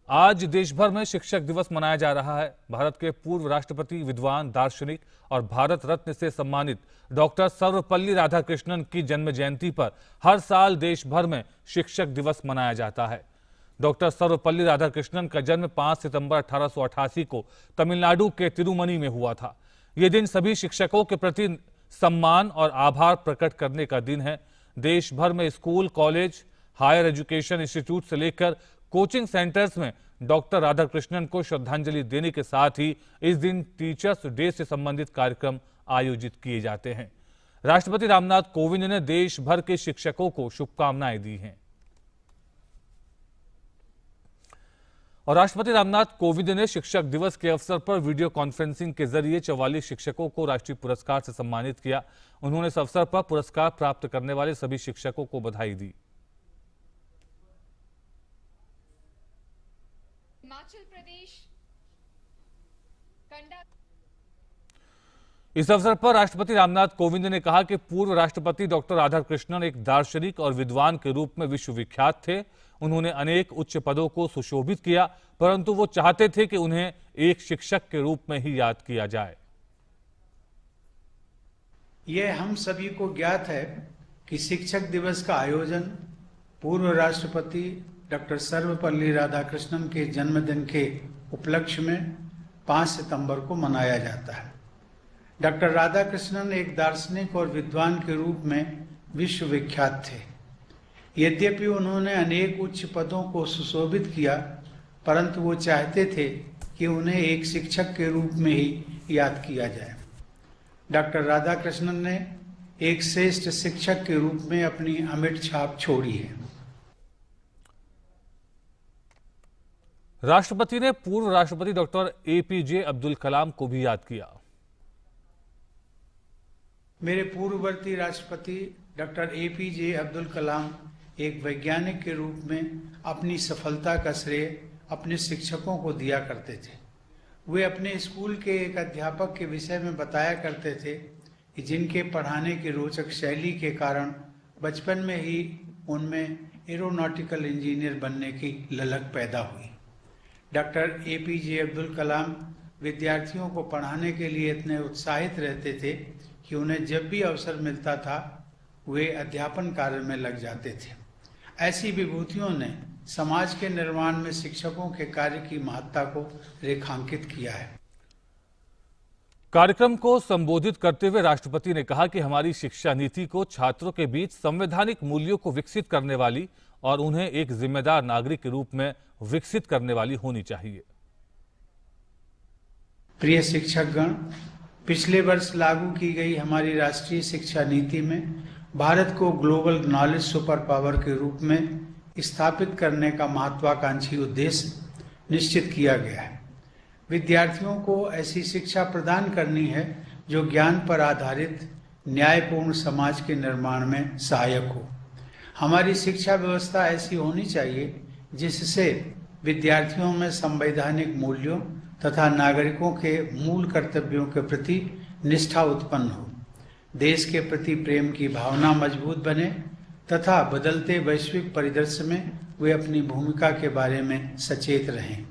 आज देश भर में शिक्षक दिवस मनाया जा रहा है। भारत के पूर्व राष्ट्रपति, विद्वान, दार्शनिक और भारत रत्न से सम्मानित डॉक्टर सर्वपल्ली राधाकृष्णन की जन्म जयंती पर हर साल देश भर में शिक्षक दिवस मनाया जाता है। डॉक्टर सर्वपल्ली राधाकृष्णन का जन्म 5 सितंबर 1888 को तमिलनाडु के तिरुमनी में हुआ था। ये दिन सभी शिक्षकों के प्रति सम्मान और आभार प्रकट करने का दिन है। देश भर में school, college, higher education institute से लेकर कोचिंग सेंटर्स में डॉक्टर राधाकृष्णन को श्रद्धांजलि देने के साथ ही इस दिन टीचर्स डे से संबंधित कार्यक्रम आयोजित किए जाते हैं। राष्ट्रपति रामनाथ कोविंद ने देश भर के शिक्षकों को शुभकामनाएं दी हैं। और राष्ट्रपति रामनाथ कोविंद ने शिक्षक दिवस के अवसर पर वीडियो कॉन्फ्रेंसिंग के जरिए 44 शिक्षकों को राष्ट्रीय पुरस्कार से सम्मानित किया। उन्होंने इस अवसर पर पुरस्कार प्राप्त करने वाले सभी शिक्षकों को बधाई दी। हिमाचल प्रदेश इस अवसर पर राष्ट्रपति रामनाथ कोविंद ने कहा कि पूर्व राष्ट्रपति डॉक्टर राधाकृष्णन एक दार्शनिक और विद्वान के रूप में विश्वविख्यात थे। उन्होंने अनेक उच्च पदों को सुशोभित किया, परंतु वो चाहते थे कि उन्हें एक शिक्षक के रूप में ही याद किया जाए। यह हम सभी को ज्ञात है कि शिक्षक दिवस का आयोजन पूर्व राष्ट्रपति डॉक्टर सर्वपल्ली राधाकृष्णन के जन्मदिन के उपलक्ष्य में 5 सितंबर को मनाया जाता है। डॉक्टर राधाकृष्णन एक दार्शनिक और विद्वान के रूप में विश्वविख्यात थे। यद्यपि उन्होंने अनेक उच्च पदों को सुशोभित किया, परंतु वो चाहते थे कि उन्हें एक शिक्षक के रूप में ही याद किया जाए। डॉक्टर राधाकृष्णन ने एक श्रेष्ठ शिक्षक के रूप में अपनी अमिट छाप छोड़ी है। राष्ट्रपति ने पूर्व राष्ट्रपति डॉक्टर एपीजे अब्दुल कलाम को भी याद किया। मेरे पूर्ववर्ती राष्ट्रपति डॉक्टर एपीजे अब्दुल कलाम एक वैज्ञानिक के रूप में अपनी सफलता का श्रेय अपने शिक्षकों को दिया करते थे। वे अपने स्कूल के एक अध्यापक के विषय में बताया करते थे कि जिनके पढ़ाने की रोचक शैली के कारण बचपन में ही उनमें एरोनॉटिकल इंजीनियर बनने की ललक पैदा हुई। डॉक्टर एपीजे अब्दुल कलाम विद्यार्थियों को पढ़ाने के लिए इतने उत्साहित रहते थे कि उन्हें जब भी अवसर मिलता था वे अध्यापन कार्य में लग जाते थे। ऐसी विभूतियों ने समाज के निर्माण में शिक्षकों के कार्य की महत्ता को रेखांकित किया है। कार्यक्रम को संबोधित करते हुए राष्ट्रपति ने कहा कि हमारी शिक्षा नीति को छात्रों के बीच संवैधानिक मूल्यों को विकसित करने वाली और उन्हें एक जिम्मेदार नागरिक के रूप में विकसित करने वाली होनी चाहिए। प्रिय शिक्षकगण, पिछले वर्ष लागू की गई हमारी राष्ट्रीय शिक्षा नीति में भारत को ग्लोबल नॉलेज सुपर पावर के रूप में स्थापित करने का महत्वाकांक्षी उद्देश्य निश्चित किया गया है। विद्यार्थियों को ऐसी शिक्षा प्रदान करनी है जो ज्ञान पर आधारित न्यायपूर्ण समाज के निर्माण में सहायक हो। हमारी शिक्षा व्यवस्था ऐसी होनी चाहिए जिससे विद्यार्थियों में संवैधानिक मूल्यों तथा नागरिकों के मूल कर्तव्यों के प्रति निष्ठा उत्पन्न हो, देश के प्रति प्रेम की भावना मजबूत बने तथा बदलते वैश्विक परिदृश्य में वे अपनी भूमिका के बारे में सचेत रहें।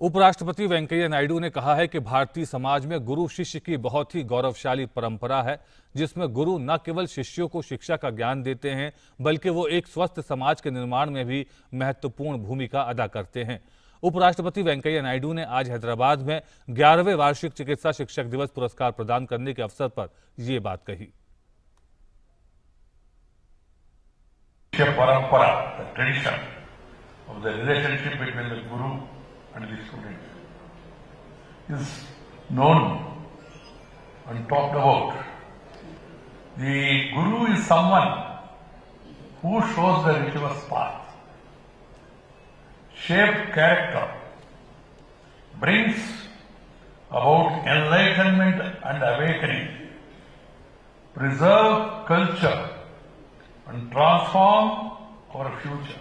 उपराष्ट्रपति वेंकैया नायडू ने कहा है कि भारतीय समाज में गुरु शिष्य की बहुत ही गौरवशाली परंपरा है, जिसमें गुरु न केवल शिष्यों को शिक्षा का ज्ञान देते हैं, बल्कि वो एक स्वस्थ समाज के निर्माण में भी महत्वपूर्ण भूमिका अदा करते हैं। उपराष्ट्रपति वेंकैया नायडू ने आज हैदराबाद में 11वें वार्षिक चिकित्सा शिक्षक दिवस पुरस्कार प्रदान करने के अवसर पर ये बात कही। परंपरा, the tradition of the relationship between the guru and the student is known and talked about. The guru is someone who shows the virtuous path, shapes character, brings about enlightenment and awakening, preserve culture and transform our future.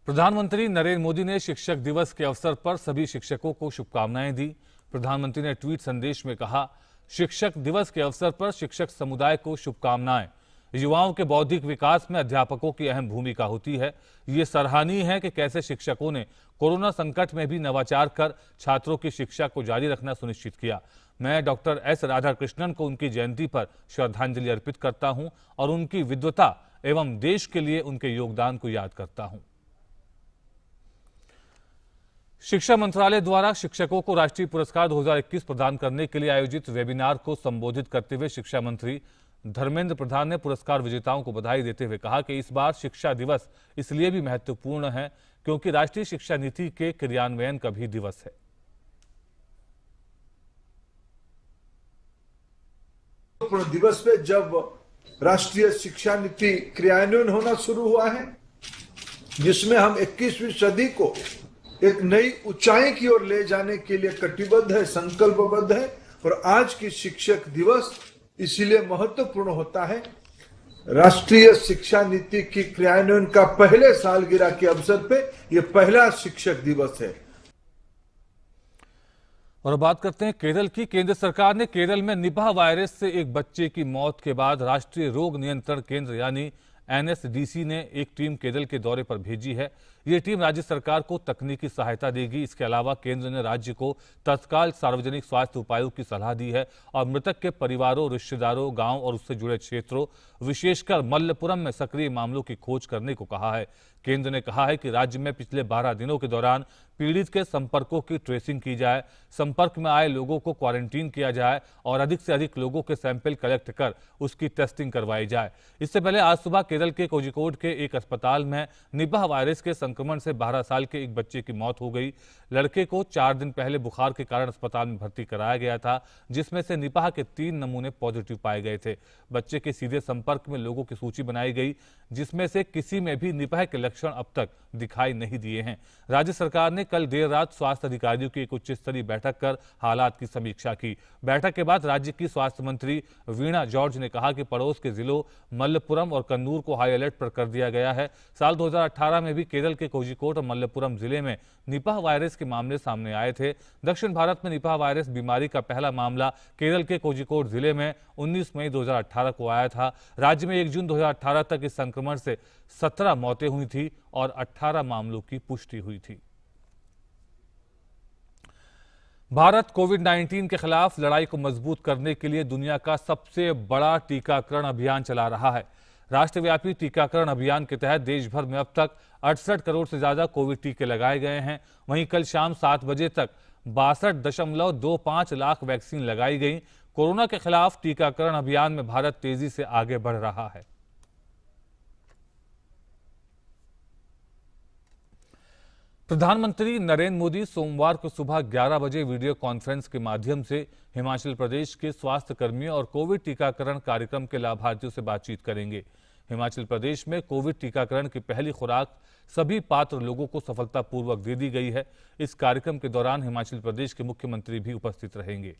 प्रधानमंत्री नरेंद्र मोदी ने शिक्षक दिवस के अवसर पर सभी शिक्षकों को शुभकामनाएं दी। प्रधानमंत्री ने ट्वीट संदेश में कहा, शिक्षक दिवस के अवसर पर शिक्षक समुदाय को शुभकामनाएं। युवाओं के बौद्धिक विकास में अध्यापकों की अहम भूमिका होती है। ये सराहनीय है कि कैसे शिक्षकों ने कोरोना संकट में भी नवाचार कर छात्रों की शिक्षा को जारी रखना सुनिश्चित किया। मैं डॉक्टर एस राधाकृष्णन को उनकी जयंती पर श्रद्धांजलि अर्पित करता हूं और उनकी विद्वता एवं देश के लिए उनके योगदान को याद करता हूं। शिक्षा मंत्रालय द्वारा शिक्षकों को राष्ट्रीय पुरस्कार 2021 प्रदान करने के लिए आयोजित वेबिनार को संबोधित करते हुए शिक्षा मंत्री धर्मेंद्र प्रधान ने पुरस्कार विजेताओं को बधाई देते हुए कहा कि इस बार शिक्षा दिवस इसलिए भी महत्वपूर्ण है क्योंकि राष्ट्रीय शिक्षा नीति के क्रियान्वयन का भी दिवस है। दिवस पे जब राष्ट्रीय शिक्षा नीति क्रियान्वयन होना शुरू हुआ है, जिसमें हम 21वीं सदी को एक नई ऊंचाई की ओर ले जाने के लिए कटिबद्ध है, संकल्पबद्ध है। और आज की शिक्षक दिवस इसीलिए महत्वपूर्ण होता है। राष्ट्रीय शिक्षा नीति की क्रियान्वयन का पहले सालगिरह के अवसर पे यह पहला शिक्षक दिवस है। और बात करते हैं केरल की। केंद्र सरकार ने केरल में निपाह वायरस से एक बच्चे की मौत के बाद राष्ट्रीय रोग नियंत्रण केंद्र यानी NSDC ने एक टीम केरल के दौरे पर भेजी है। ये टीम राज्य सरकार को तकनीकी सहायता देगी। इसके अलावा केंद्र ने राज्य को तत्काल सार्वजनिक स्वास्थ्य उपायों की सलाह दी है और मृतक के परिवारों, रिश्तेदारों, गांव और उससे जुड़े क्षेत्रों, विशेषकर मल्लपुरम में सक्रिय मामलों की खोज करने को कहा है। केंद्र ने कहा है कि राज्य में पिछले 12 दिनों के दौरान पीड़ित के संपर्कों की ट्रेसिंग की जाए, संपर्क में आए लोगों को क्वारंटीन किया जाए और अधिक से अधिक लोगों के सैंपल कलेक्ट कर उसकी टेस्टिंग करवाई जाए। इससे पहले आज सुबह केरल के कोझिकोड के एक अस्पताल में निपाह वायरस के संक्रमण से 12 साल के एक बच्चे की मौत हो गई। लड़के को 4 दिन पहले बुखार के कारण अस्पताल में भर्ती कराया गया था, जिसमें से निपाह के 3 नमूने पॉजिटिव पाए गए थे। बच्चे के सीधे संपर्क में लोगों की सूची बनाई गई, जिसमें से किसी में भी निपाह के लक्षण अब तक दिखाई नहीं दिए हैं। राज्य सरकार ने कल देर रात स्वास्थ्य अधिकारियों की एक उच्च स्तरीय बैठक कर हालात की समीक्षा की। बैठक के बाद राज्य की स्वास्थ्य मंत्री वीणा जॉर्ज ने कहा कि पड़ोस के जिलों मल्लपुरम और कन्नूर को हाई अलर्ट पर कर दिया गया है। साल 2018 में भी केरल के कोझिकोड और मल्लपुरम जिले में निपाह वायरस के मामले सामने आए थे। दक्षिण भारत में निपाह वायरस बीमारी का पहला मामला केरल के कोझिकोड जिले में 19 मई 2018 को आया था। राज्य में 1 जून 2018 तक इस संक्रमण से 17 मौतें हुई थी और 18 मामलों की पुष्टि हुई थी। भारत कोविड-19 के खिलाफ लड़ाई को मजबूत करने के लिए दुनिया का सबसे बड़ा टीकाकरण अभियान चला रहा है। राष्ट्रव्यापी टीकाकरण अभियान के तहत देश भर में अब तक 68 करोड़ से ज्यादा कोविड टीके लगाए गए हैं। वहीं कल शाम 7 बजे तक 62.25 लाख वैक्सीन लगाई गई। कोरोना के खिलाफ टीकाकरण अभियान में भारत तेजी से आगे बढ़ रहा है। प्रधानमंत्री नरेंद्र मोदी सोमवार को सुबह 11 बजे वीडियो कॉन्फ्रेंस के माध्यम से हिमाचल प्रदेश के स्वास्थ्य कर्मियों और कोविड टीकाकरण कार्यक्रम के लाभार्थियों से बातचीत करेंगे। हिमाचल प्रदेश में कोविड टीकाकरण की पहली खुराक सभी पात्र लोगों को सफलतापूर्वक दे दी गई है। इस कार्यक्रम के दौरान हिमाचल प्रदेश के मुख्यमंत्री भी उपस्थित रहेंगे।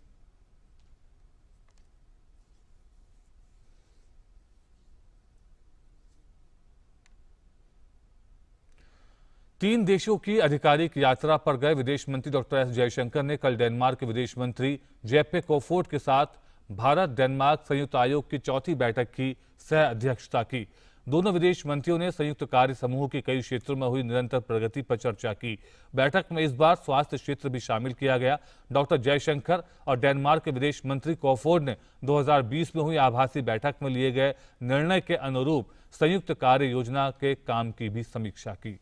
तीन देशों की आधिकारिक यात्रा पर गए विदेश मंत्री डॉक्टर एस जयशंकर ने कल डेनमार्क के विदेश मंत्री जेप्पे कोफोड के साथ भारत डेनमार्क संयुक्त आयोग की चौथी बैठक की सह अध्यक्षता की। दोनों विदेश मंत्रियों ने संयुक्त कार्य समूह के कई क्षेत्रों में हुई निरंतर प्रगति पर चर्चा की। बैठक में इस बार स्वास्थ्य क्षेत्र भी शामिल किया गया। डॉक्टर जयशंकर और डेनमार्क के विदेश मंत्री कोफोड ने 2020 में हुई आभासी बैठक में लिए गए निर्णय के अनुरूप संयुक्त कार्य योजना के काम की भी समीक्षा की।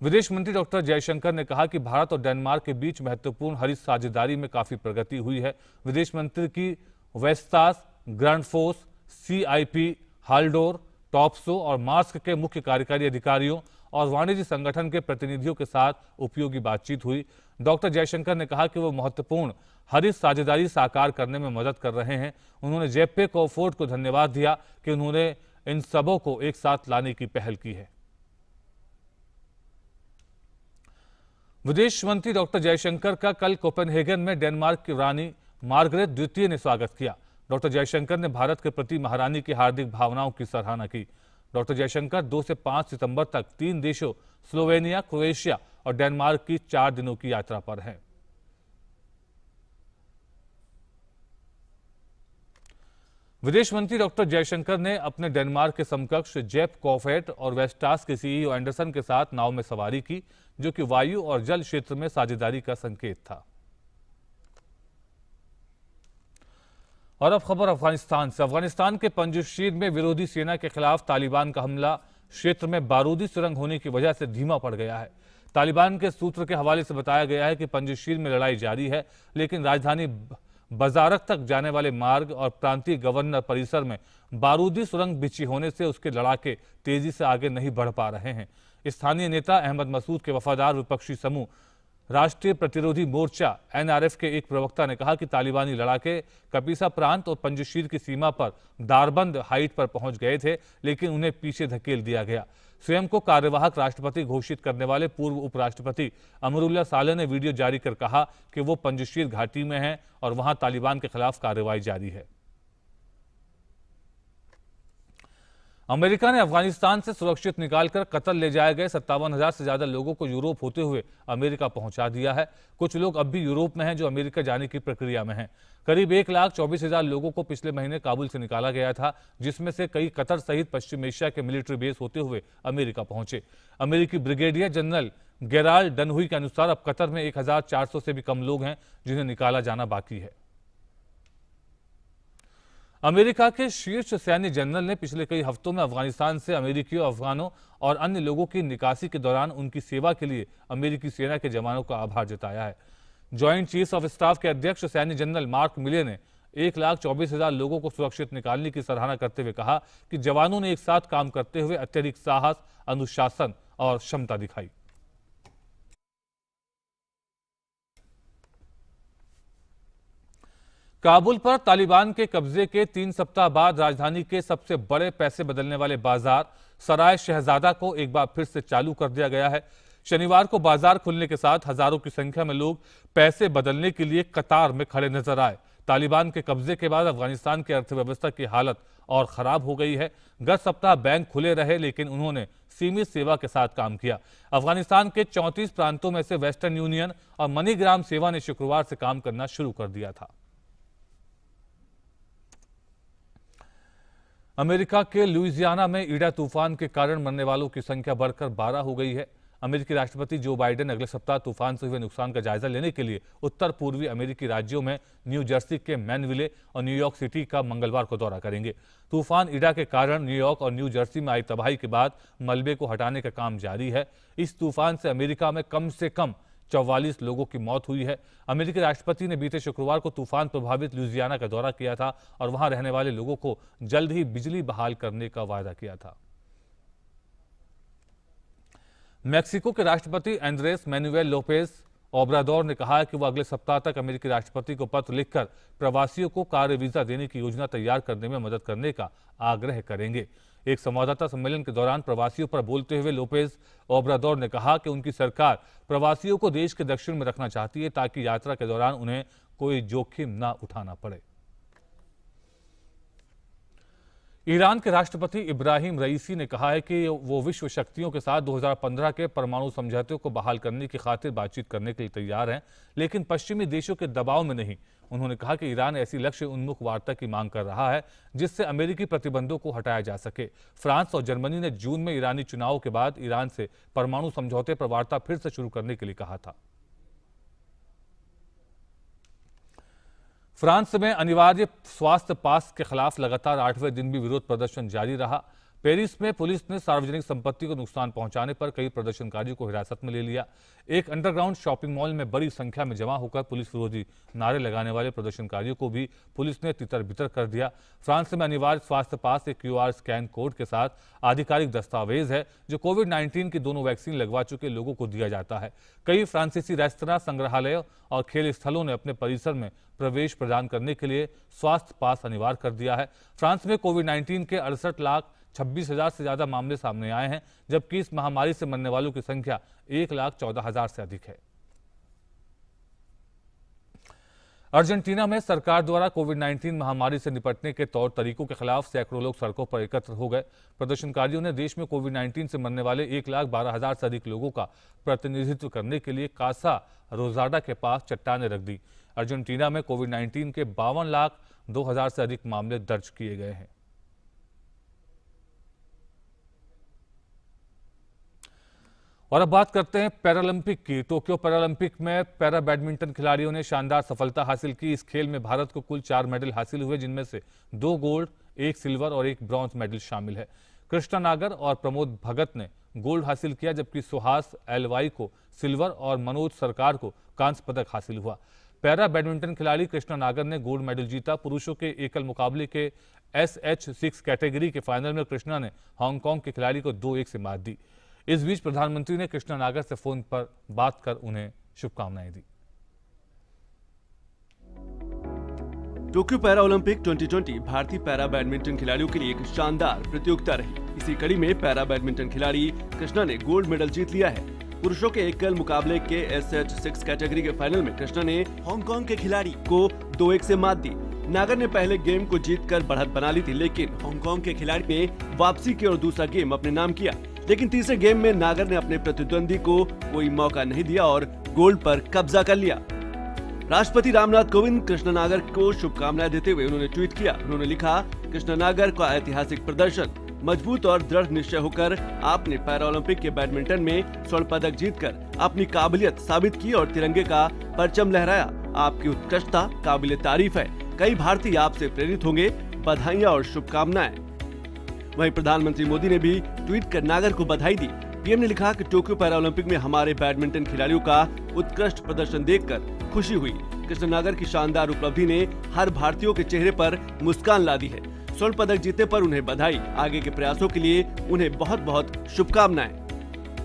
विदेश मंत्री डॉक्टर जयशंकर ने कहा कि भारत और डेनमार्क के बीच महत्वपूर्ण हरित साझेदारी में काफी प्रगति हुई है। विदेश मंत्री की वेस्टास, ग्रांडफोस, CIP, हाल्डोर, टॉप्सो और मास्क के मुख्य कार्यकारी अधिकारियों और वाणिज्य संगठन के प्रतिनिधियों के साथ उपयोगी बातचीत हुई। डॉक्टर जयशंकर ने कहा कि वो महत्वपूर्ण हरित साझेदारी साकार करने में मदद कर रहे हैं। उन्होंने जेप्पे कोफोड को धन्यवाद दिया कि उन्होंने इन सबों को एक साथ लाने की पहल की है। विदेश मंत्री डॉक्टर जयशंकर का कल कोपेनहेगन में डेनमार्क की रानी मार्गरेट द्वितीय ने स्वागत किया। डॉक्टर जयशंकर ने भारत के प्रति महारानी की हार्दिक भावनाओं की सराहना की। डॉक्टर जयशंकर 2 से 5 सितंबर तक 3 देशों स्लोवेनिया, क्रोएशिया और डेनमार्क की 4 दिनों की यात्रा पर हैं। विदेश मंत्री डॉक्टर जयशंकर ने अपने डेनमार्क के समकक्ष जेप कॉफेट और वेस्टास के सीईओ एंडरसन के साथ नाव में सवारी की, जो कि वायु और जल क्षेत्र में साझेदारी का संकेत था। और अब खबर अफगानिस्तान से। अफगानिस्तान के पंजशीर में विरोधी सेना के खिलाफ तालिबान का हमला क्षेत्र में बारूदी सुरंग होने की वजह से धीमा पड़ गया है। तालिबान के सूत्र के हवाले से बताया गया है कि पंजशीर में लड़ाई जारी है, लेकिन राजधानी बाजारक तक जाने वाले मार्ग और प्रांतीय गवर्नर परिसर में बारूदी सुरंग बिछी होने से उसके लड़ाके तेजी से आगे नहीं बढ़ पा रहे हैं। स्थानीय नेता अहमद मसूद के वफादार विपक्षी समूह राष्ट्रीय प्रतिरोधी मोर्चा एनआरएफ के एक प्रवक्ता ने कहा कि तालिबानी लड़ाके कपीसा प्रांत और पंजशीर की सीमा पर दारबंद हाइट पर पहुंच गए थे, लेकिन उन्हें पीछे धकेल दिया गया। स्वयं को कार्यवाहक राष्ट्रपति घोषित करने वाले पूर्व उपराष्ट्रपति अमरुल्लाह सालेह ने वीडियो जारी कर कहा कि वो पंजशीर घाटी में हैं और वहां तालिबान के खिलाफ कार्रवाई जारी है। अमेरिका ने अफगानिस्तान से सुरक्षित निकालकर कतर ले जाए गए 57,000 से ज्यादा लोगों को यूरोप होते हुए अमेरिका पहुंचा दिया है। कुछ लोग अब भी यूरोप में हैं जो अमेरिका जाने की प्रक्रिया में हैं। करीब 1,24,000 लोगों को पिछले महीने काबुल से निकाला गया था, जिसमें से कई कतर सहित पश्चिम एशिया के मिलिट्री बेस होते हुए अमेरिका पहुंचे। अमेरिकी ब्रिगेडियर जनरल गेराल्ड डनहुई के अनुसार अब कतर में 1,400 से भी कम लोग हैं जिन्हें निकाला जाना बाकी है। अमेरिका के शीर्ष सैन्य जनरल ने पिछले कई हफ्तों में अफगानिस्तान से अमेरिकियों, अफगानों और अन्य लोगों की निकासी के दौरान उनकी सेवा के लिए अमेरिकी सेना के जवानों का आभार जताया है। जॉइंट चीफ्स ऑफ स्टाफ के अध्यक्ष सैन्य जनरल मार्क मिले ने 1,24,000 लोगों को सुरक्षित निकालने की सराहना करते हुए कहा कि जवानों ने एक साथ काम करते हुए अत्यधिक साहस, अनुशासन और क्षमता दिखाई। काबुल पर तालिबान के कब्जे के 3 सप्ताह बाद राजधानी के सबसे बड़े पैसे बदलने वाले बाजार सराय शहजादा को एक बार फिर से चालू कर दिया गया है। शनिवार को बाजार खुलने के साथ हजारों की संख्या में लोग पैसे बदलने के लिए कतार में खड़े नजर आए। तालिबान के कब्जे के बाद अफगानिस्तान की अर्थव्यवस्था की हालत और खराब हो गई है। गत सप्ताह बैंक खुले रहे, लेकिन उन्होंने सीमित सेवा के साथ काम किया। अफगानिस्तान के 34 प्रांतों में से वेस्टर्न यूनियन और मनीग्राम सेवा ने शुक्रवार से काम करना शुरू कर दिया था। अमेरिका के लुइजियाना में ईडा तूफान के कारण मरने वालों की संख्या बढ़कर 12 हो गई है। अमेरिकी राष्ट्रपति जो बाइडेन अगले सप्ताह तूफान से हुए नुकसान का जायजा लेने के लिए उत्तर पूर्वी अमेरिकी राज्यों में न्यू जर्सी के मैनविले और न्यूयॉर्क सिटी का मंगलवार को दौरा करेंगे। तूफान ईडा के कारण न्यूयॉर्क और न्यू जर्सी में आई तबाही के बाद मलबे को हटाने का काम जारी है। इस तूफान से अमेरिका में कम से कम 44 लोगों की मौत हुई है। अमेरिकी राष्ट्रपति ने बीते शुक्रवार को तूफान प्रभावित लुइजियाना का दौरा किया था और वहां रहने वाले लोगों को जल्द ही बिजली बहाल करने का वादा किया था। मेक्सिको के राष्ट्रपति एंड्रेस मैनुएल लोपेज ओब्राडोर ने कहा है कि वह अगले सप्ताह तक अमेरिकी राष्ट्रपति को पत्र लिखकर प्रवासियों को कार्य वीजा देने की योजना तैयार करने में मदद करने का आग्रह करेंगे। एक संवाददाता सम्मेलन के दौरान प्रवासियों पर बोलते हुए लोपेज ओब्राडोर ने कहा कि उनकी सरकार प्रवासियों को देश के दक्षिण में रखना चाहती है ताकि यात्रा के दौरान उन्हें कोई जोखिम न उठाना पड़े। ईरान के राष्ट्रपति इब्राहिम रईसी ने कहा है कि वो विश्व शक्तियों के साथ 2015 के परमाणु समझौते को बहाल करने की खातिर बातचीत करने के लिए तैयार हैं, लेकिन पश्चिमी देशों के दबाव में नहीं। उन्होंने कहा कि ईरान ऐसी लक्ष्य उन्मुख वार्ता की मांग कर रहा है जिससे अमेरिकी प्रतिबंधों को हटाया जा सके। फ्रांस और जर्मनी ने जून में ईरानी चुनाव के बाद ईरान से परमाणु समझौते पर वार्ता फिर से शुरू करने के लिए कहा था। फ्रांस में अनिवार्य स्वास्थ्य पास के खिलाफ लगातार 8वें दिन भी विरोध प्रदर्शन जारी रहा। पेरिस में पुलिस ने सार्वजनिक संपत्ति को नुकसान पहुंचाने पर कई प्रदर्शनकारियों को हिरासत में ले लिया। एक अंडरग्राउंड शॉपिंग मॉल में बड़ी संख्या में जमा होकर पुलिस विरोधी नारे लगाने वाले प्रदर्शनकारियों को भी पुलिस ने तितर बितर कर दिया। फ्रांस में अनिवार्य स्वास्थ्य पास एक QR स्कैन कोड के साथ आधिकारिक दस्तावेज है जो कोविड-19 की दोनों वैक्सीन लगवा चुके लोगों को दिया जाता है। कई फ्रांसीसी रेस्तरां, संग्रहालयों और खेल स्थलों ने अपने परिसर में प्रवेश प्रदान करने के लिए स्वास्थ्य पास अनिवार्य कर दिया है। फ्रांस में कोविड-19 के 68,26,000 से ज्यादा मामले सामने आए हैं, जबकि इस महामारी से मरने वालों की संख्या 1,14,000 से अधिक है। अर्जेंटीना में सरकार द्वारा कोविड-19 महामारी से निपटने के तौर तरीकों के खिलाफ सैकड़ों लोग सड़कों पर एकत्र हो गए। प्रदर्शनकारियों ने देश में कोविड-19 से मरने वाले 1,12,000 से अधिक लोगों का प्रतिनिधित्व करने के लिए कासा रोजाडा के पास चट्टानें रख दी। अर्जेंटीना में कोविड-19 के 52,02,000 से अधिक मामले दर्ज किए गए हैं। और अब बात करते हैं पैरालंपिक की। टोक्यो पैरालंपिक में पैरा बैडमिंटन खिलाड़ियों ने शानदार सफलता हासिल की। इस खेल में भारत को कुल 4 मेडल हासिल हुए, जिनमें से 2 गोल्ड, 1 सिल्वर और 1 ब्रॉन्ज मेडल शामिल है। कृष्णा नागर और प्रमोद भगत ने गोल्ड हासिल किया, जबकि सुहास एलवाई को सिल्वर और मनोज सरकार को कांस्य पदक हासिल हुआ। पैरा बैडमिंटन खिलाड़ी कृष्णा नागर ने गोल्ड मेडल जीता। पुरुषों के एकल मुकाबले के SH6 कैटेगरी के फाइनल में कृष्णा ने हांगकांग के खिलाड़ी को 2-1 से मात दी। इस बीच प्रधानमंत्री ने कृष्णा नागर से फोन पर बात कर उन्हें शुभकामनाएं दी। टोक्यो पैरा ओलंपिक 2020 भारतीय पैरा बैडमिंटन खिलाड़ियों के लिए एक शानदार प्रतियोगिता रही। इसी कड़ी में पैरा बैडमिंटन खिलाड़ी कृष्णा ने गोल्ड मेडल जीत लिया है। पुरुषों के एकल मुकाबले के SH6 कैटेगरी के फाइनल में कृष्णा ने हांगकांग के खिलाड़ी को 2-1 से मात दी। नागर ने पहले गेम को जीतकर बढ़त बना ली थी, लेकिन हांगकांग के खिलाड़ी ने वापसी की और दूसरा गेम अपने नाम किया। लेकिन तीसरे गेम में नागर ने अपने प्रतिद्वंदी को कोई मौका नहीं दिया और गोल्ड पर कब्जा कर लिया। राष्ट्रपति रामनाथ कोविंद कृष्णा नागर को शुभकामनाएं देते हुए उन्होंने ट्वीट किया। उन्होंने लिखा, कृष्णा नागर का ऐतिहासिक प्रदर्शन, मजबूत और दृढ़ निश्चय होकर आपने पैरालंपिक के बैडमिंटन में स्वर्ण पदक जीतकर अपनी काबिलियत साबित की और तिरंगे का परचम लहराया। आपकी उत्कृष्टता काबिले तारीफ है। कई भारतीय आपसे प्रेरित होंगे। बधाइयां और शुभकामनाएं। वहीं प्रधानमंत्री मोदी ने भी ट्वीट कर नागर को बधाई दी। पीएम ने लिखा कि टोक्यो पैरालंपिक में हमारे बैडमिंटन खिलाड़ियों का उत्कृष्ट प्रदर्शन देखकर खुशी हुई। कृष्णा नागर की शानदार उपलब्धि ने हर भारतीयों के चेहरे पर मुस्कान ला दी है। स्वर्ण पदक जीतने पर उन्हें बधाई। आगे के प्रयासों के लिए उन्हें बहुत बहुत शुभकामनाएं।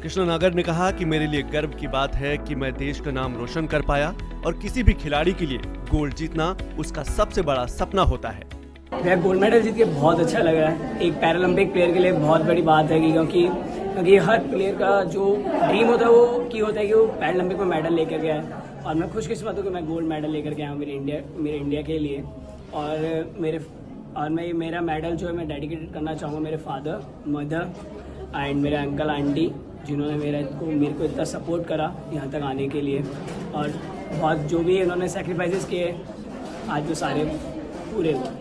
कृष्णा नागर ने कहा कि मेरे लिए गर्व की बात है कि मैं देश का नाम रोशन कर पाया और किसी भी खिलाड़ी के लिए गोल्ड जीतना उसका सबसे बड़ा सपना होता है। भैया गोल्ड मेडल जीत के बहुत अच्छा लग रहा है। एक पैरालंपिक प्लेयर के लिए बहुत बड़ी बात है क्योंकि हर प्लेयर का जो ड्रीम होता है वो की होता है कि वो पैरालंपिक में मेडल लेकर गया है। और मैं खुशकिस्मत हूँ कि मैं गोल्ड मेडल लेकर गया हूँ मेरे इंडिया के लिए। और मैं मेरा मेडल जो है मैं डेडिकेटेड करना चाहूँगा मेरे फादर, मदर एंड मेरे अंकल आंटी, जिन्होंने मेरे को इतना सपोर्ट करा यहाँ तक आने के लिए। और बहुत जो भी इन्होंने सेक्रीफाइसेस किए, आज वो सारे पूरे हुए।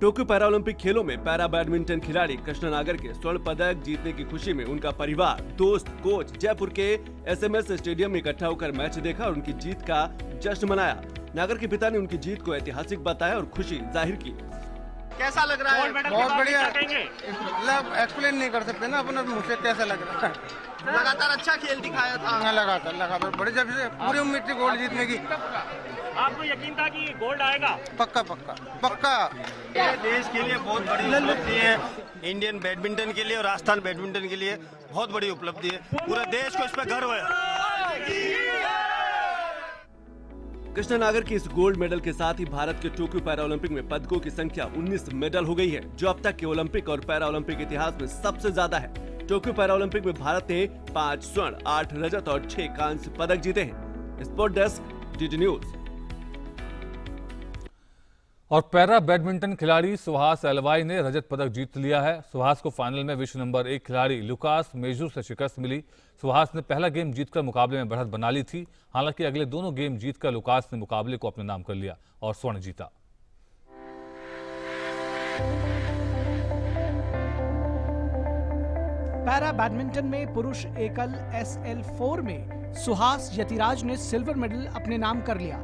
टोक्यो पैरालंपिक खेलों में पैरा बैडमिंटन खिलाड़ी कृष्णा नागर के स्वर्ण पदक जीतने की खुशी में उनका परिवार, दोस्त, कोच जयपुर के SMS स्टेडियम में इकट्ठा होकर मैच देखा और उनकी जीत का जश्न मनाया। नागर के पिता ने उनकी जीत को ऐतिहासिक बताया और खुशी जाहिर की। कैसा लग रहा है? बहुत बढ़िया। मतलब एक्सप्लेन नहीं कर सकते ना अपना मुँह से कैसा लग रहा है। लगातार अच्छा खेल दिखाया था। लगातार बड़ी जब से पूरी उम्मीद थी गोल्ड जीतने की। आपको यकीन था कि गोल्ड आएगा? पक्का। ये देश के लिए बहुत बड़ी उपलब्धि है। इंडियन बैडमिंटन के लिए और राजस्थान बैडमिंटन के लिए बहुत बड़ी उपलब्धि है। पूरे देश को इस पर गर्व है। कृष्णा नागर के इस गोल्ड मेडल के साथ ही भारत के टोक्यो पैरालंपिक में पदकों की संख्या 19 मेडल हो गई है, जो अब तक के ओलंपिक और पैरालंपिक इतिहास में सबसे ज्यादा है। टोक्यो पैरालंपिक में भारत ने 5 स्वर्ण, 8 रजत और 6 कांस्य पदक जीते हैं। Sport desk, DD news. और पैरा बैडमिंटन खिलाड़ी सुहास एलवाई ने रजत पदक जीत लिया है। सुहास को फाइनल में विश्व नंबर 1 खिलाड़ी लुकास मेजुर से शिकस्त मिली। सुहास ने पहला गेम जीतकर मुकाबले में बढ़त बना ली थी। हालांकि अगले दोनों गेम जीतकर लुकास ने मुकाबले को अपने नाम कर लिया और स्वर्ण जीता। पैरा बैडमिंटन में पुरुष एकल SL4 में सुहास यतिराज ने सिल्वर मेडल अपने नाम कर लिया।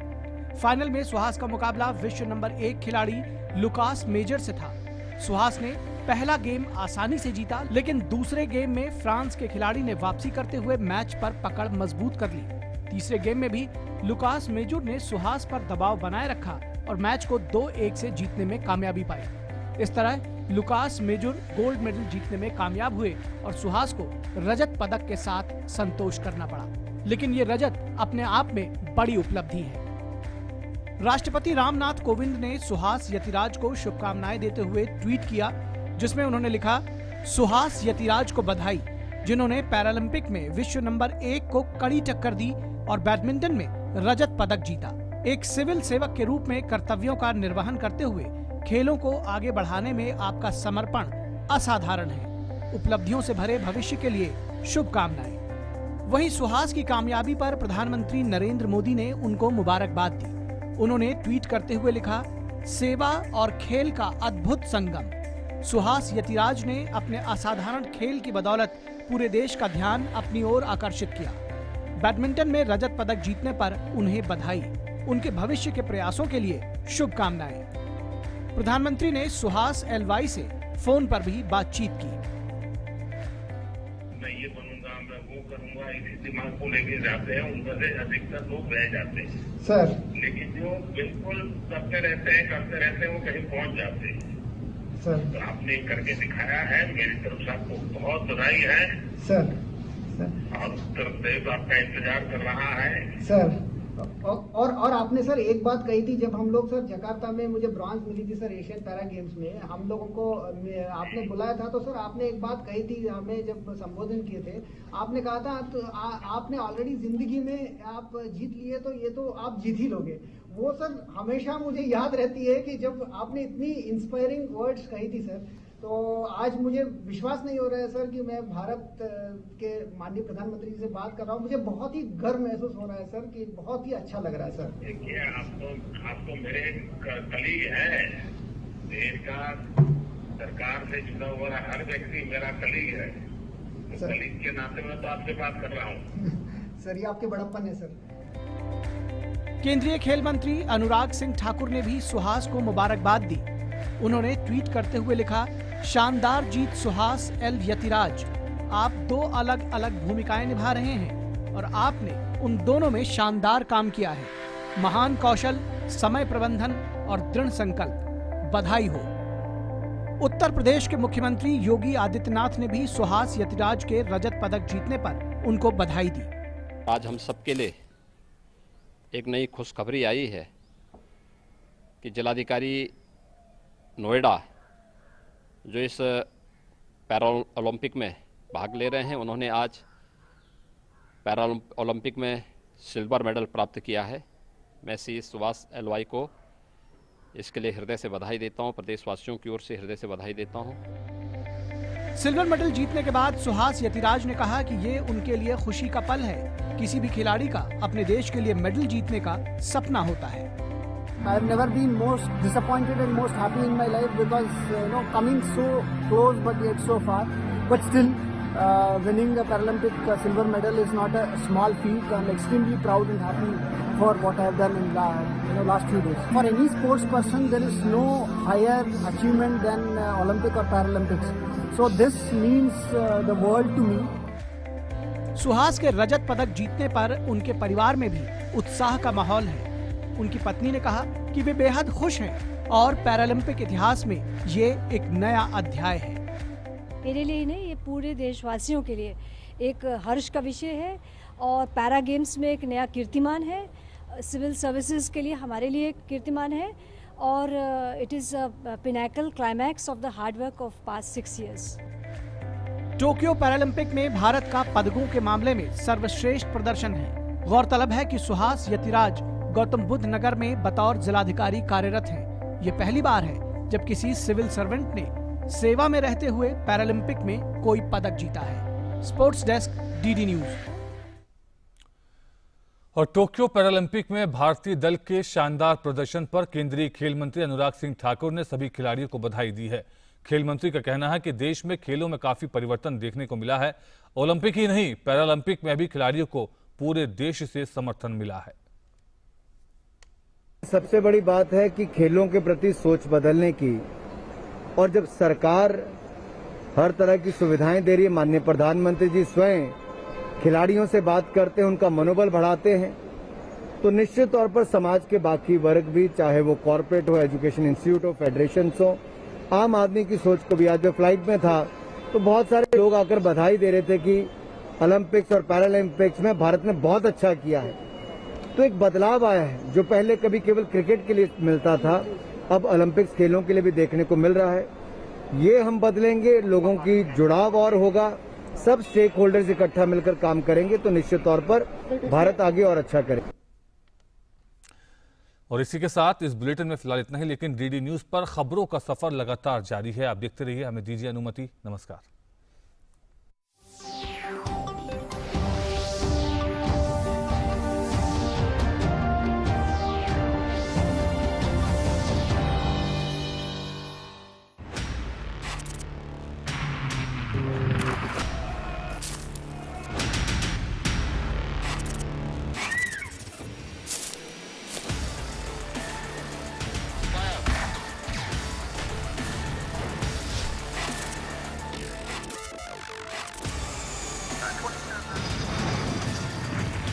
फाइनल में सुहास का मुकाबला विश्व नंबर 1 खिलाड़ी लुकास मेजर से था। सुहास ने पहला गेम आसानी से जीता, लेकिन दूसरे गेम में फ्रांस के खिलाड़ी ने वापसी करते हुए मैच पर पकड़ मजबूत कर ली। तीसरे गेम में भी लुकास मेजुर ने सुहास पर दबाव बनाए रखा और मैच को 2-1 से जीतने में कामयाबी पाई। इस तरह लुकास मेजुर गोल्ड मेडल जीतने में कामयाब हुए और सुहास को रजत पदक के साथ संतोष करना पड़ा। लेकिन ये रजत अपने आप में बड़ी उपलब्धि है। राष्ट्रपति रामनाथ कोविंद ने सुहास यतिराज को शुभकामनाएं देते हुए ट्वीट किया, जिसमें उन्होंने लिखा, सुहास यतिराज को बधाई, जिन्होंने पैरालंपिक में विश्व नंबर 1 को कड़ी टक्कर दी और बैडमिंटन में रजत पदक जीता। एक सिविल सेवक के रूप में कर्तव्यों का निर्वहन करते हुए खेलों को आगे बढ़ाने में आपका समर्पण असाधारण है। उपलब्धियों से भरे भविष्य के लिए शुभकामनाएं। वहीं सुहास की कामयाबी पर प्रधानमंत्री नरेंद्र मोदी ने उनको मुबारकबाद दी। उन्होंने ट्वीट करते हुए लिखा, सेवा और खेल का अद्भुत संगम। सुहास यतिराज ने अपने असाधारण खेल की बदौलत पूरे देश का ध्यान अपनी ओर आकर्षित किया। बैडमिंटन में रजत पदक जीतने पर उन्हें बधाई, उनके भविष्य के प्रयासों के लिए शुभकामनाएं। प्रधानमंत्री ने सुहास एलवाई से फोन पर भी बातचीत की। मैं ये बनूंगा, मैं वो करूंगा, इसी दिमाग को लेके जाते हैं, उनमें से अधिकतर लोग रह जाते हैं सर। लेकिन जो बिल्कुल करते रहते हैं वो कहीं पहुंच जाते हैं सर। तो आपने करके दिखाया है, मेरी तरफ से आपको बहुत बधाई है सर। और उत्तर प्रदेश आपका इंतजार कर रहा है सर। और आपने सर एक बात कही थी, जब हम लोग सर जकार्ता में मुझे ब्रॉन्ज मिली थी सर एशियन पैरा गेम्स में, हम लोगों को आपने बुलाया था, तो सर आपने एक बात कही थी हमें जब संबोधन किए थे, आपने कहा था तो आपने ऑलरेडी जिंदगी में आप जीत लिए तो ये तो आप जीत ही लोगे। वो सर हमेशा मुझे याद रहती है कि जब आपने इतनी इंस्पायरिंग वर्ड्स कही थी सर, तो आज मुझे विश्वास नहीं हो रहा है सर कि मैं भारत के माननीय प्रधानमंत्री जी से बात कर रहा हूँ। मुझे बहुत ही गर्व महसूस हो रहा है सर, कि बहुत ही अच्छा लग रहा है सर। देखिए, आप तो मेरे कलीग हैं, देश का सरकार से जुड़ा हुआ हर व्यक्ति मेरा कलीग है, तो कलीग के नाते मैं तो आपसे बात कर रहा हूँ सर। ये आपके बड़प्पन है सर। केंद्रीय खेल मंत्री अनुराग सिंह ठाकुर ने भी सुहास को मुबारकबाद दी। उन्होंने ट्वीट करते हुए लिखा, शानदार जीत सुहास एल यतिराज। आप दो अलग अलग भूमिकाएं निभा रहे हैं और आपने उन दोनों में शानदार काम किया है। महान कौशल, समय प्रबंधन और दृढ़ संकल्प, बधाई हो। उत्तर प्रदेश के मुख्यमंत्री योगी आदित्यनाथ ने भी सुहास यतिराज के रजत पदक जीतने पर उनको बधाई दी। आज हम सबके लिए एक नई खुशखबरी आई है कि जिलाधिकारी नोएडा जो इस पैरा ओलंपिक में भाग ले रहे हैं, उन्होंने आज पैरा ओलंपिक में सिल्वर मेडल प्राप्त किया है। मैं सी सुहास एलवाई को इसके लिए हृदय से बधाई देता हूं, प्रदेशवासियों की ओर से हृदय से बधाई देता हूं। सिल्वर मेडल जीतने के बाद सुहास यतिराज ने कहा कि ये उनके लिए खुशी का पल है। किसी भी खिलाड़ी का अपने देश के लिए मेडल जीतने का सपना होता है। I have never been most disappointed and most happy in my life because coming so close but yet so far. But still, winning a Paralympic silver medal is not a small feat. I'm extremely proud and happy for what I have done in the last few days. For any sports person, there is no higher achievement than Olympic or Paralympics. So this means the world to me. Suhas के रजत पदक जीतने पर उनके परिवार में भी उत्साह का माहौल है। उनकी पत्नी ने कहा कि वे बेहद खुश हैं और पैरालंपिक इतिहास में ये एक नया अध्याय है। मेरे लिए नहीं, ये पूरे देशवासियों के लिए एक हर्ष का विषय है और पैरा गेम्स में एक नया कीर्तिमान है। सिविल सर्विसेज के लिए हमारे लिए एक कीर्तिमान है और it is a pinnacle climax of the hard work of past 6 years. Tokyo Paralympic में भारत का पदकों के मामले में सर्वश्रेष्ठ प्रदर्शन है। गौरतलब है कि सुहास यतिराज गौतम बुद्ध नगर में बतौर जिलाधिकारी कार्यरत हैं। ये पहली बार है जब किसी सिविल सर्वेंट ने सेवा में रहते हुए पैरालंपिक में कोई पदक जीता है। Sports desk, DD news. और टोक्यो पैरालंपिक में भारतीय दल के शानदार प्रदर्शन पर केंद्रीय खेल मंत्री अनुराग सिंह ठाकुर ने सभी खिलाड़ियों को बधाई दी है। खेल मंत्री का कहना है कि देश में खेलों में काफी परिवर्तन देखने को मिला है। ओलंपिक ही नहीं, पैरालंपिक में भी खिलाड़ियों को पूरे देश से समर्थन मिला है। सबसे बड़ी बात है कि खेलों के प्रति सोच बदलने की, और जब सरकार हर तरह की सुविधाएं दे रही है, माननीय प्रधानमंत्री जी स्वयं खिलाड़ियों से बात करते हैं, उनका मनोबल बढ़ाते हैं, तो निश्चित तौर पर समाज के बाकी वर्ग भी, चाहे वो कॉर्पोरेट हो, एजुकेशन इंस्टीट्यूट हो, फेडरेशन हो, आम आदमी की सोच को भी। आज मैं फ्लाइट में था तो बहुत सारे लोग आकर बधाई दे रहे थे कि ओलंपिक्स और पैरालंपिक्स में भारत ने बहुत अच्छा किया है। तो एक बदलाव आया है, जो पहले कभी केवल क्रिकेट के लिए मिलता था, अब ओलंपिक्स खेलों के लिए भी देखने को मिल रहा है। ये हम बदलेंगे, लोगों की जुड़ाव और होगा, सब स्टेक होल्डर्स इकट्ठा मिलकर काम करेंगे तो निश्चित तौर पर भारत आगे और अच्छा करेगा। और इसी के साथ इस बुलेटिन में फिलहाल इतना ही, लेकिन डीडी न्यूज पर खबरों का सफर लगातार जारी है। आप देखते रहिए, हमें दीजिए अनुमति। नमस्कार। put